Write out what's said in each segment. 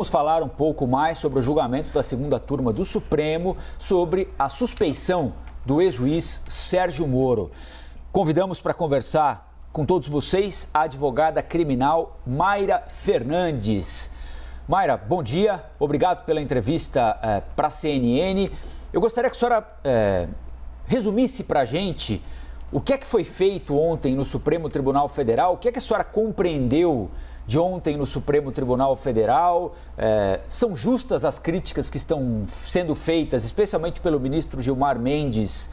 Vamos falar um pouco mais sobre o julgamento da segunda turma do Supremo sobre a suspeição do ex-juiz Sérgio Moro. Convidamos para conversar com todos vocês a advogada criminal Mayra Fernandes. Mayra, bom dia, obrigado pela entrevista para a CNN. Eu gostaria que a senhora resumisse para a gente o que é que foi feito ontem no Supremo Tribunal Federal, o que é que a senhora compreendeu de ontem no Supremo Tribunal Federal. São justas as críticas que estão sendo feitas, especialmente pelo ministro Gilmar Mendes,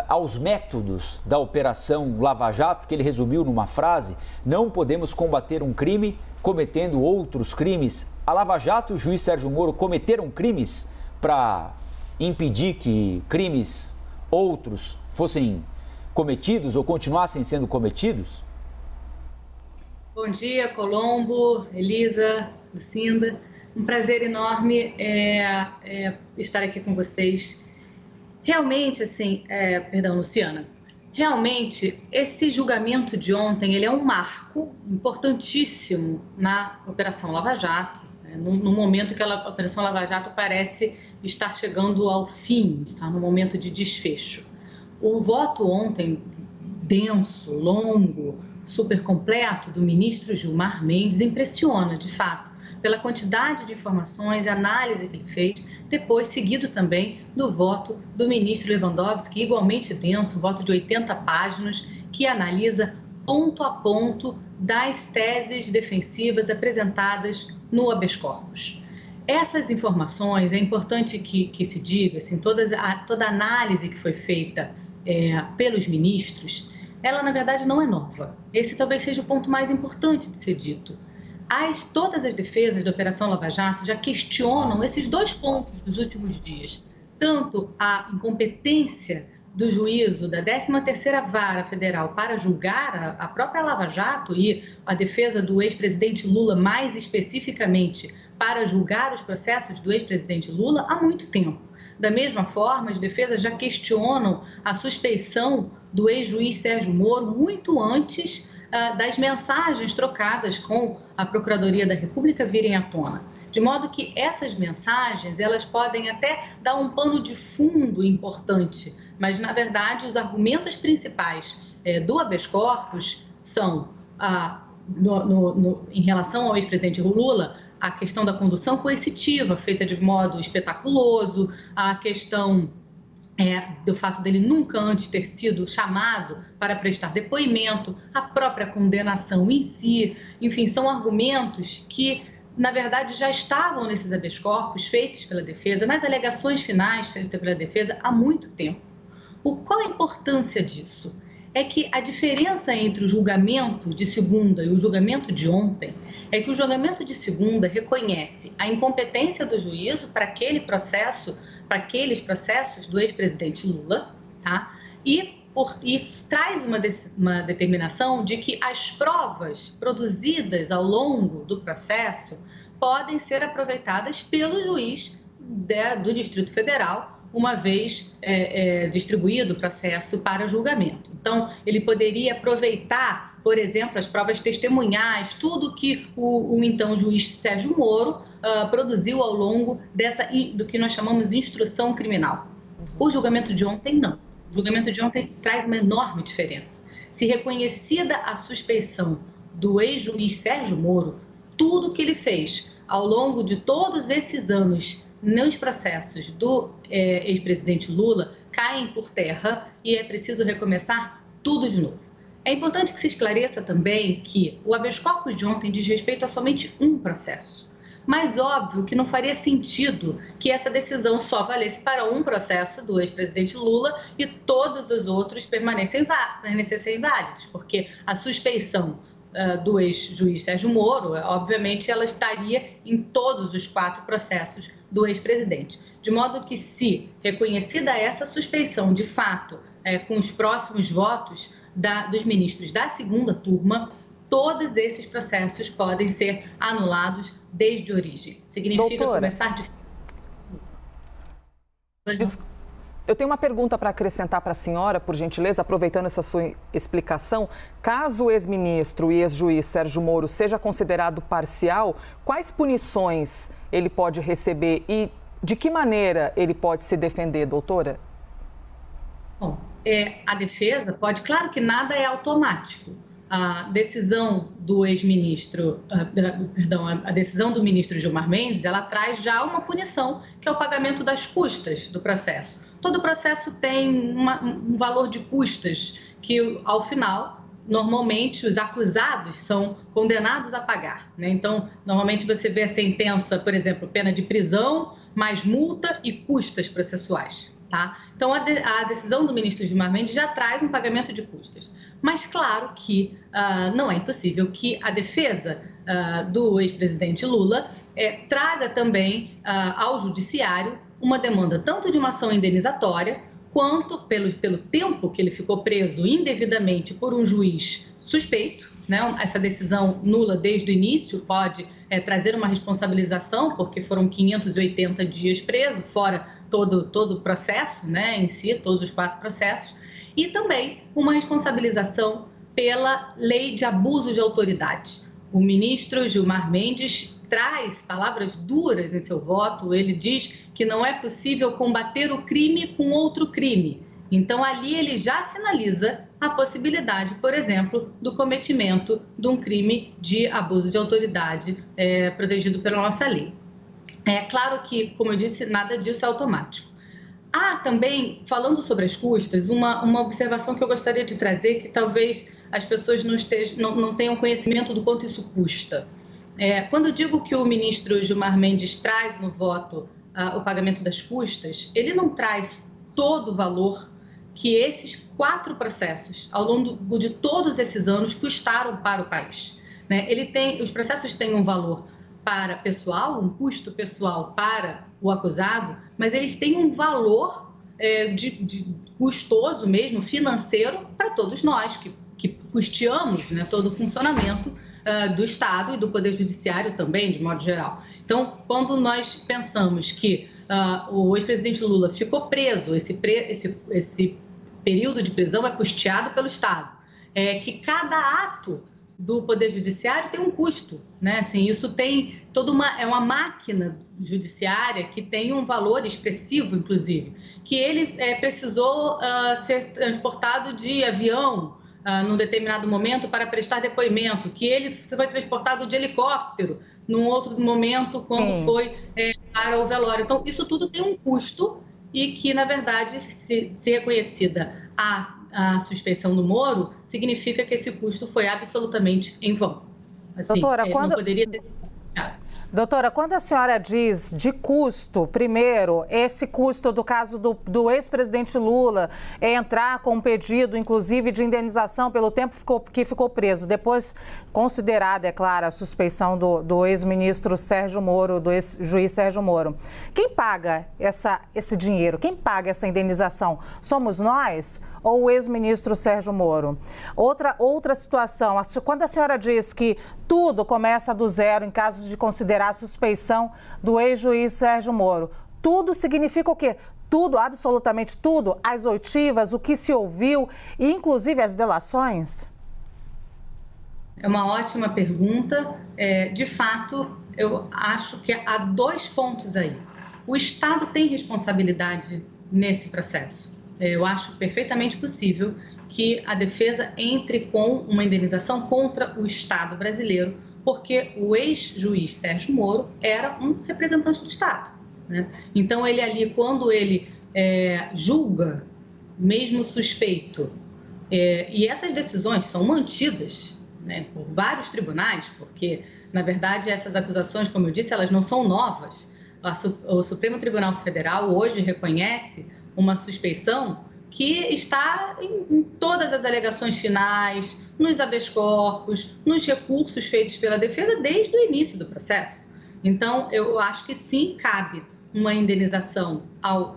aos métodos da Operação Lava Jato, que ele resumiu numa frase: não podemos combater um crime cometendo outros crimes. A Lava Jato e o juiz Sérgio Moro cometeram crimes para impedir que crimes outros fossem cometidos ou continuassem sendo cometidos? Bom dia, Colombo, Elisa, Lucinda. Um prazer enorme estar aqui com vocês. Realmente, Luciana, realmente esse julgamento de ontem ele é um marco importantíssimo na Operação Lava Jato, no momento que a Operação Lava Jato parece estar chegando ao fim, está no momento de desfecho. O voto ontem, denso, longo, super completo do ministro Gilmar Mendes impressiona, de fato, pela quantidade de informações e análise que ele fez, depois seguido também do voto do ministro Lewandowski, igualmente denso, voto de 80 páginas, que analisa ponto a ponto das teses defensivas apresentadas no habeas corpus. Essas informações, é importante que se diga, assim, toda a análise que foi feita pelos ministros, ela, na verdade, não é nova. Esse talvez seja o ponto mais importante de ser dito. Todas as defesas da Operação Lava Jato já questionam esses dois pontos dos últimos dias. Tanto a incompetência do juízo da 13ª Vara Federal para julgar a própria Lava Jato e a defesa do ex-presidente Lula, mais especificamente, para julgar os processos do ex-presidente Lula há muito tempo. Da mesma forma, as defesas já questionam a suspeição do ex-juiz Sérgio Moro muito antes das mensagens trocadas com a Procuradoria da República virem à tona. De modo que essas mensagens, elas podem até dar um pano de fundo importante, mas, na verdade, os argumentos principais do habeas corpus são, em relação ao ex-presidente Lula, a questão da condução coercitiva, feita de modo espetaculoso, a questão do fato dele nunca antes ter sido chamado para prestar depoimento, a própria condenação em si. Enfim, são argumentos que, na verdade, já estavam nesses habeas corpus feitos pela defesa, nas alegações finais feitas pela defesa há muito tempo. Qual a importância disso? É que a diferença entre o julgamento de segunda e o julgamento de ontem é que o julgamento de segunda reconhece a incompetência do juízo para aqueles processos do ex-presidente Lula, tá? E traz uma determinação de que as provas produzidas ao longo do processo podem ser aproveitadas pelo juiz do Distrito Federal, uma vez distribuído o processo para julgamento. Então, ele poderia aproveitar, por exemplo, as provas testemunhais, tudo que o então juiz Sérgio Moro produziu ao longo do que nós chamamos de instrução criminal. O julgamento de ontem, não. O julgamento de ontem traz uma enorme diferença. Se reconhecida a suspeição do ex-juiz Sérgio Moro, tudo que ele fez ao longo de todos esses anos nos processos do ex-presidente Lula caem por terra e é preciso recomeçar tudo de novo. É importante que se esclareça também que o habeas corpus de ontem diz respeito a somente um processo. Mas óbvio que não faria sentido que essa decisão só valesse para um processo do ex-presidente Lula e todos os outros permanecessem inválidos, porque a suspeição do ex-juiz Sérgio Moro, obviamente, ela estaria em todos os 4 processos do ex-presidente. De modo que, se reconhecida essa suspeição, de fato, com os próximos votos dos ministros da segunda turma, todos esses processos podem ser anulados desde a origem. Significa Doutora, começar de... Eu tenho uma pergunta para acrescentar para a senhora, por gentileza, aproveitando essa sua explicação. Caso o ex-ministro e ex-juiz Sérgio Moro seja considerado parcial, quais punições ele pode receber e de que maneira ele pode se defender, doutora? Bom, a defesa pode, claro que nada é automático. A decisão do ex-ministro, a decisão do ministro Gilmar Mendes, ela traz já uma punição, que é o pagamento das custas do processo. Todo processo tem um valor de custas que, ao final, normalmente os acusados são condenados a pagar, né? Então, normalmente você vê a sentença, por exemplo, pena de prisão, mais multa e custas processuais. Tá? Então, a decisão do ministro Gilmar Mendes já traz um pagamento de custas. Mas, claro que não é impossível que a defesa do ex-presidente Lula traga também ao judiciário uma demanda tanto de uma ação indenizatória, quanto pelo tempo que ele ficou preso indevidamente por um juiz suspeito, né? Essa decisão nula desde o início pode trazer uma responsabilização, porque foram 580 dias preso, fora todo o processo, né, em si, todos os 4 processos, e também uma responsabilização pela lei de abuso de autoridade. O ministro Gilmar Mendes traz palavras duras em seu voto, ele diz que não é possível combater o crime com outro crime. Então, ali ele já sinaliza a possibilidade, por exemplo, do cometimento de um crime de abuso de autoridade protegido pela nossa lei. É claro que, como eu disse, nada disso é automático. Há também, falando sobre as custas, uma observação que eu gostaria de trazer, que talvez as pessoas não tenham conhecimento do quanto isso custa. Quando eu digo que o ministro Gilmar Mendes traz no voto o pagamento das custas, ele não traz todo o valor que esses 4 processos, ao longo de todos esses anos, custaram para o país, né? Os processos têm um valor para pessoal, um custo pessoal para o acusado, mas eles têm um valor de custoso mesmo, financeiro, para todos nós que custeamos, né, todo o funcionamento do Estado e do Poder Judiciário também, de modo geral. Então, quando nós pensamos que o ex-presidente Lula ficou preso, esse período de prisão é custeado pelo Estado, que cada ato do Poder Judiciário tem um custo, né? Assim, isso tem é uma máquina judiciária que tem um valor expressivo, inclusive, que ele precisou ser transportado de avião num determinado momento para prestar depoimento, que ele foi transportado de helicóptero num outro momento quando foi para o velório. Então, isso tudo tem um custo e que, na verdade, se reconhecida a suspeição do Moro, significa que esse custo foi absolutamente em vão. Assim, doutora, não poderia ter sido. Doutora, quando a senhora diz de custo, primeiro, esse custo do caso do ex-presidente Lula entrar com um pedido, inclusive, de indenização pelo tempo que ficou preso, depois considerada, é claro, a suspeição do ex-ministro Sérgio Moro, do ex-juiz Sérgio Moro. Quem paga esse dinheiro? Quem paga essa indenização? Somos nós ou o ex-ministro Sérgio Moro? Outra situação, quando a senhora diz que tudo começa do zero em caso de considerar a suspeição do ex-juiz Sérgio Moro, tudo significa o quê? Tudo, absolutamente tudo? As oitivas, o que se ouviu, e inclusive as delações? É uma ótima pergunta. De fato, eu acho que há 2 pontos aí. O Estado tem responsabilidade nesse processo. Eu acho perfeitamente possível que a defesa entre com uma indenização contra o Estado brasileiro, porque o ex-juiz Sérgio Moro era um representante do Estado, né? Então, ele ali, quando ele julga, mesmo suspeito, e essas decisões são mantidas, né, por vários tribunais, porque, na verdade, essas acusações, como eu disse, elas não são novas. O Supremo Tribunal Federal hoje reconhece uma suspeição que está em todas as alegações finais, nos habeas corpus, nos recursos feitos pela defesa desde o início do processo. Então, eu acho que sim, cabe uma indenização ao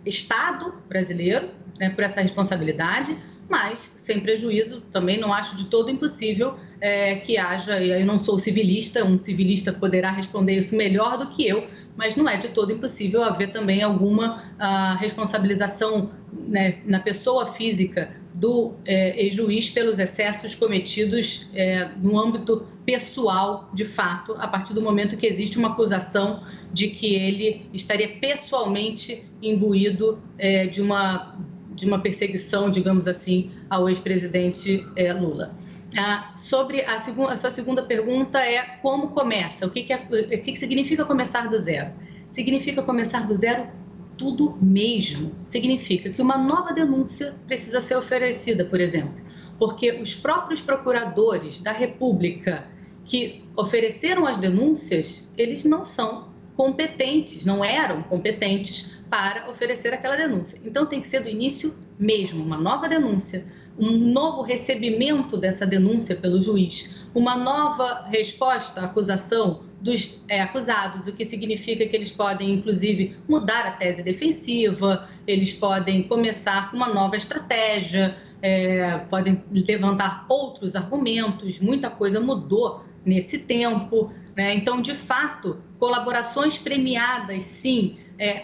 Estado brasileiro, né, por essa responsabilidade, mas sem prejuízo, também não acho de todo impossível que haja, e eu não sou civilista, um civilista poderá responder isso melhor do que eu, mas não é de todo impossível haver também alguma responsabilização, né, na pessoa física do ex-juiz pelos excessos cometidos no âmbito pessoal, de fato, a partir do momento que existe uma acusação de que ele estaria pessoalmente imbuído de uma perseguição, digamos assim, ao ex-presidente Lula. Sobre a sua segunda pergunta como começa? O que significa começar do zero? Significa começar do zero tudo mesmo. Significa que uma nova denúncia precisa ser oferecida, por exemplo, porque os próprios procuradores da República que ofereceram as denúncias, eles não são competentes, não eram competentes para oferecer aquela denúncia. Então tem que ser do início mesmo, uma nova denúncia, um novo recebimento dessa denúncia pelo juiz, uma nova resposta à acusação dos acusados, o que significa que eles podem, inclusive, mudar a tese defensiva, eles podem começar com uma nova estratégia, podem levantar outros argumentos, muita coisa mudou nesse tempo, né? Então, de fato, colaborações premiadas, sim,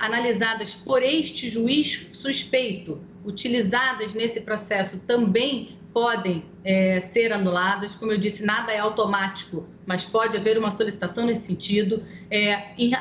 analisadas por este juiz suspeito, utilizadas nesse processo também podem ser anuladas. Como eu disse, nada é automático, mas pode haver uma solicitação nesse sentido.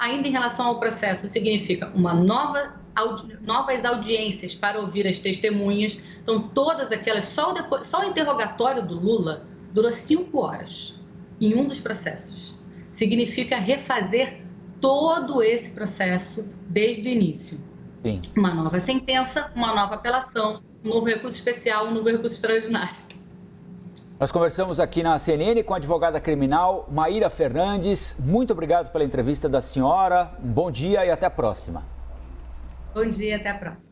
Ainda em relação ao processo, significa novas audiências para ouvir as testemunhas. Então, todas aquelas, só o interrogatório do Lula durou 5 horas em um dos processos. Significa refazer todo esse processo desde o início. Sim. Uma nova sentença, uma nova apelação, um novo recurso especial, um novo recurso extraordinário. Nós conversamos aqui na CNN com a advogada criminal Maíra Fernandes. Muito obrigado pela entrevista da senhora. Um bom dia e até a próxima. Bom dia, até a próxima.